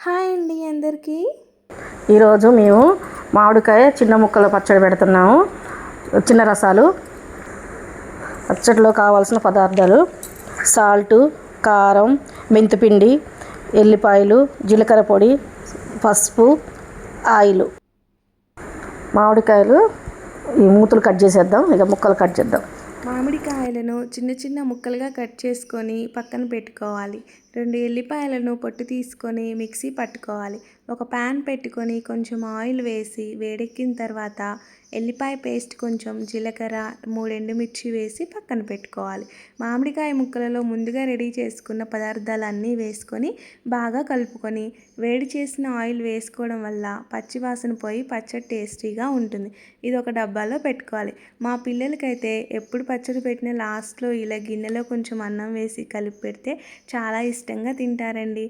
Hi అండి అందరికీ. ఈరోజు మేము మామిడికాయ చిన్న ముక్కల పచ్చడి పెడుతున్నాము. చిన్న రసాలు. పచ్చడిలో కావాల్సిన పదార్థాలు: సాల్టు, కారం, మెంతిపిండి, ఎల్లిపాయలు, జీలకర్ర పొడి, పసుపు, ఆయిల్. మామిడికాయలు ఈ మూతులు కట్ చేసేద్దాం. ఇక ముక్కలు కట్ చేద్దాం. మామిడికాయలను చిన్న చిన్న ముక్కలుగా కట్ చేసుకొని పక్కన పెట్టుకోవాలి. 2 ఎల్లిపాయలను పొట్టు తీసుకొని మిక్సీ పట్టుకోవాలి. ఒక ప్యాన్ పెట్టుకొని కొంచెం ఆయిల్ వేసి వేడెక్కిన తర్వాత ఎల్లిపాయ పేస్ట్, కొంచెం జీలకర్ర, 3 ఎండుమిర్చి వేసి పక్కన పెట్టుకోవాలి. మామిడికాయ ముక్కలలో ముందుగా రెడీ చేసుకున్న పదార్థాలన్నీ వేసుకొని బాగా కలుపుకొని వేడి చేసిన ఆయిల్ వేసుకోవడం వల్ల పచ్చివాసన పోయి పచ్చడి టేస్టీగా ఉంటుంది. ఇది ఒక డబ్బాలో పెట్టుకోవాలి. మా పిల్లలకైతే ఎప్పుడు పచ్చడి పెట్టిన లాస్ట్లో ఇలా గిన్నెలో కొంచెం అన్నం వేసి కలిపి పెడితే చాలా ఇష్టంగా తింటారండి.